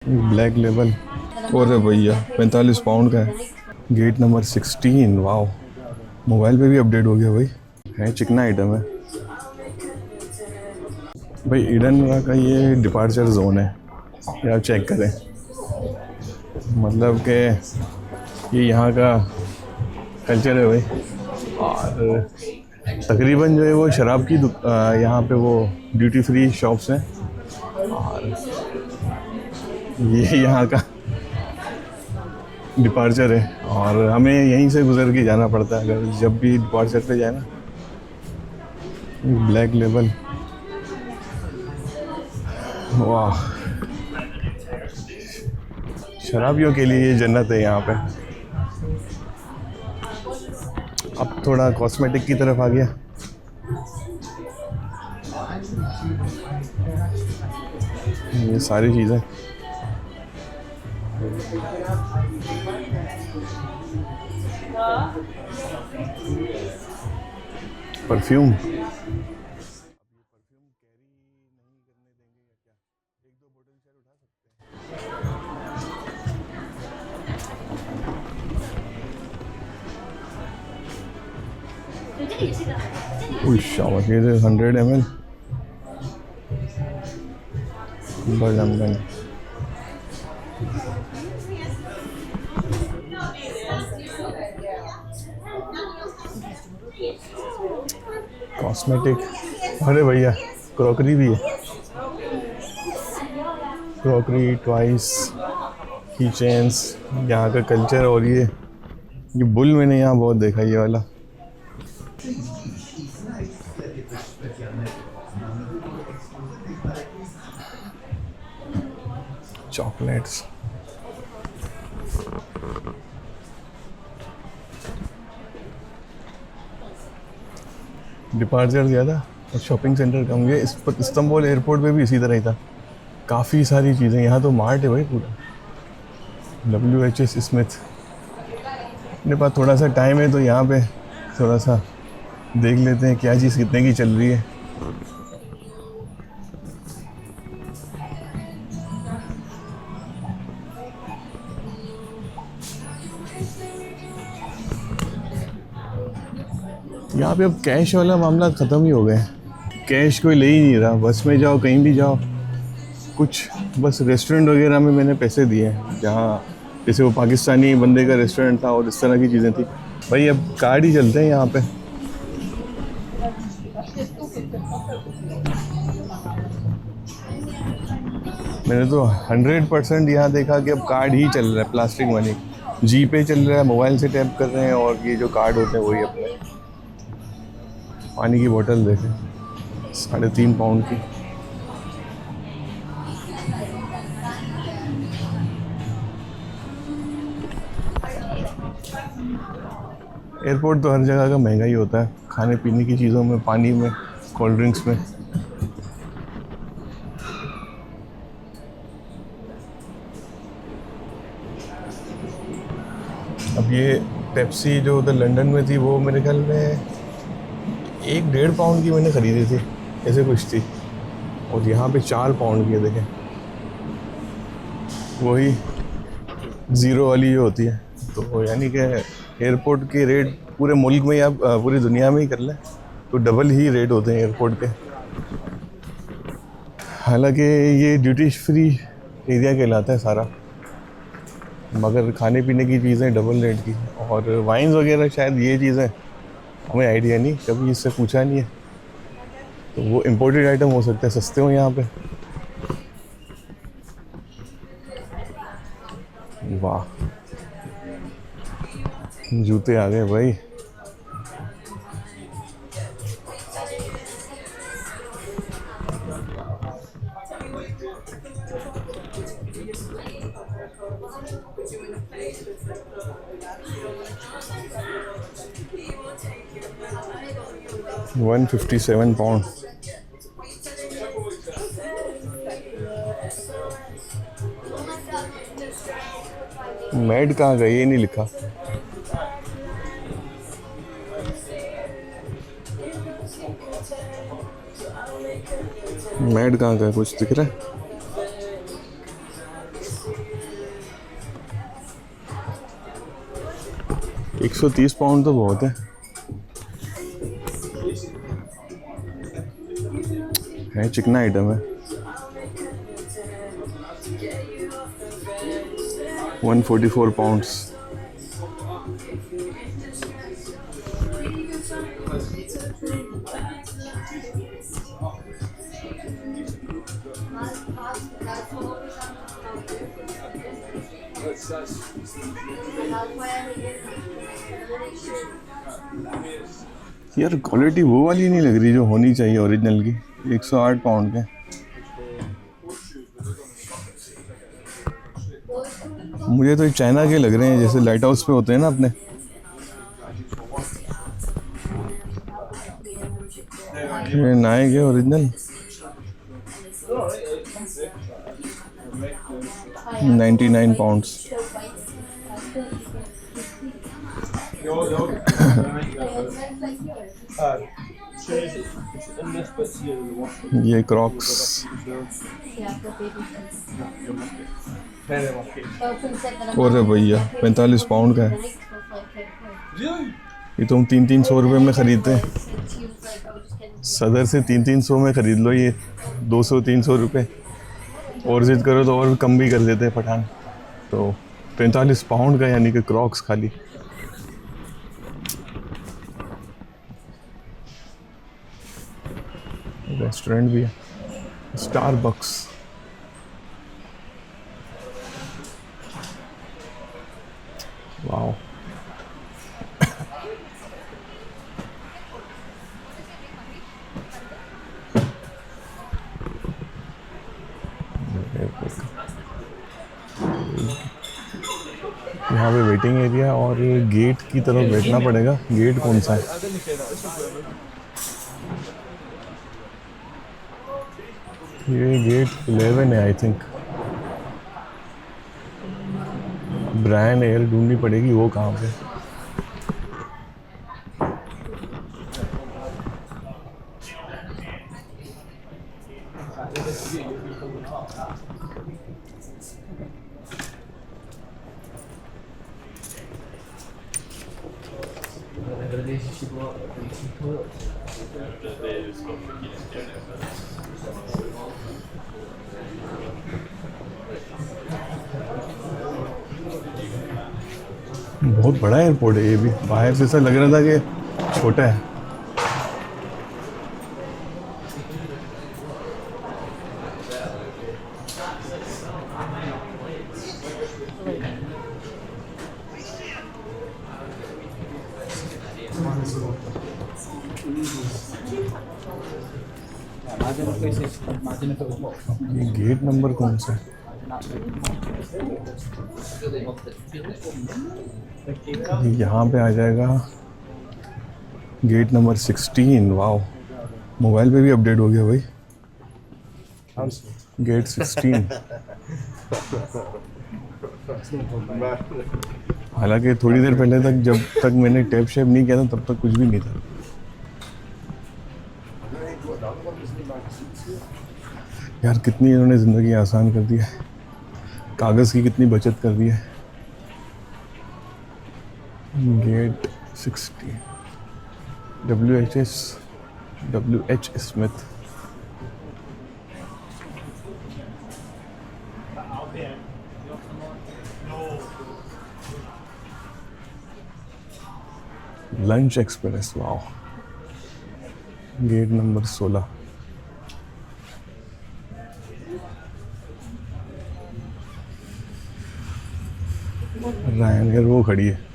Black label. और भैया 45 pound का है। Gate number 16। वाह, मोबाइल पे भी अपडेट हो गया भाई। है चिकना आइटम है भाई। ईडन का ये डिपार्चर जोन है, ये आप चेक करें। मतलब कि ये यहाँ का कल्चर है भाई। और तकरीबन जो है वो शराब की यहाँ पे वो ड्यूटी फ्री शॉप्स हैं। और ये यहाँ का डिपार्चर है और हमें यहीं से गुजर के जाना पड़ता है अगर जब भी डिपार्चर पे जाए ना। Black label. वाह, शराबियों के लिए ये जन्नत है यहाँ पे। अब थोड़ा कॉस्मेटिक की तरफ आ गया। ये सारी चीज़ें परफ्यूम। शाबाश, ये 100 ml बजन। कॉस्मेटिक। अरे भैया क्रॉकरी भी है। क्रॉकरी, टॉयज, की चेन्स। यहाँ का कल्चर। और ये बुल मैंने यहाँ बहुत देखा ये वाला। चॉकलेट्स। डिपार्चर ज़्यादा और शॉपिंग सेंटर कम। ये इस्तांबुल एयरपोर्ट पे भी इसी तरह ही था। काफ़ी सारी चीज़ें। यहाँ तो मार्ट है भाई पूरा। WHS Smith. मेरे पास थोड़ा सा टाइम है तो यहाँ पे थोड़ा सा देख लेते हैं क्या चीज़ कितने की चल रही है। यहाँ पे अब कैश वाला मामला ख़त्म ही हो गया है। कैश कोई ले ही नहीं रहा। बस में जाओ, कहीं भी जाओ, कुछ बस रेस्टोरेंट वगैरह में मैंने पैसे दिए हैं, जहाँ जैसे वो पाकिस्तानी बंदे का रेस्टोरेंट था और इस तरह की चीज़ें थी। भाई अब कार्ड ही चलते हैं यहाँ पे। मैंने तो 100% यहाँ देखा कि अब कार्ड ही चल रहा है। प्लास्टिक मनी, जी पे चल रहा है, मोबाइल से टैप कर रहे हैं और ये जो कार्ड होते हैं वही अपने। पानी की बोतल देखें, 3.5 पाउंड की। एयरपोर्ट तो हर जगह का महंगा ही होता है, खाने पीने की चीज़ों में, पानी में, कोल्ड ड्रिंक्स में। अब ये पेप्सी जो उधर लंदन में थी वो मेरे ख्याल में 1-1.5 पाउंड की मैंने ख़रीदी थी, ऐसे कुछ थी। और यहाँ पे 4 पाउंड की है। देखें, वही ज़ीरो वाली जो होती है। तो यानी कि एयरपोर्ट के रेट पूरे मुल्क में या पूरी दुनिया में ही कर लें तो डबल ही रेट होते हैं एयरपोर्ट के। हालांकि ये ड्यूटी फ्री एरिया कहलाता है सारा, मगर खाने पीने की चीज़ें डबल रेट की। और वाइन्स वगैरह शायद ये चीज़ें हमें आइडिया नहीं, कभी इससे पूछा नहीं है। तो वो इम्पोर्टेड आइटम हो सकता है, सस्ते हो यहाँ पे। वाह, जूते आ गए भाई। £157। मैड कहाँ गई, ये नहीं लिखा। मैड कहाँ गया, कुछ दिख रहा है? 130 पाउंड तो बहुत है चिकना आइटम है। 144 पाउंड्स। यार क्वालिटी वो वाली नहीं लग रही जो होनी चाहिए ओरिजिनल की। 108 पाउंड के। मुझे तो चाइना के लग रहे हैं, जैसे लाइट हाउस पे होते हैं ना अपने। ये नाइक है ओरिजिनल। 99 पाउंड्स। ये क्रॉक्स। और भैया 45 पाउंड का है। ये तो हम 300-300 रुपये में ख़रीदते हैं। सदर से 300-300 में ख़रीद लो, ये 200-300 रुपये। और जिद करो तो और कम भी कर देते हैं पठान। तो 45 पाउंड का, यानी कि क्रॉक्स खाली। रेस्टोरेंट भी है, स्टारबक्स। वाओ। यहाँ पे वेटिंग एरिया और गेट की तरफ बैठना पड़ेगा। गेट कौन सा है? ये गेट 11 है आई थिंक। ब्रायन एयर ढूंढनी पड़ेगी, वो कहाँ पे? बहुत बड़ा एयरपोर्ट है ये भी। बाहर से ऐसा लग रहा था कि छोटा है। ये गेट नंबर कौन सा है? यहाँ पे आ जाएगा गेट नंबर 16। वाओ, मोबाइल पे भी अपडेट हो गया भाई। गेट 16। हालांकि थोड़ी देर पहले तक, जब तक मैंने टैप शैप नहीं किया था, तब तक कुछ भी नहीं था। यार कितनी इन्होंने ज़िंदगी आसान कर दी है, कागज़ की कितनी बचत कर दी है। Gate 60। WH Smith. Lunch express. Wow, gate number 16। Ryanair वो खड़ी है।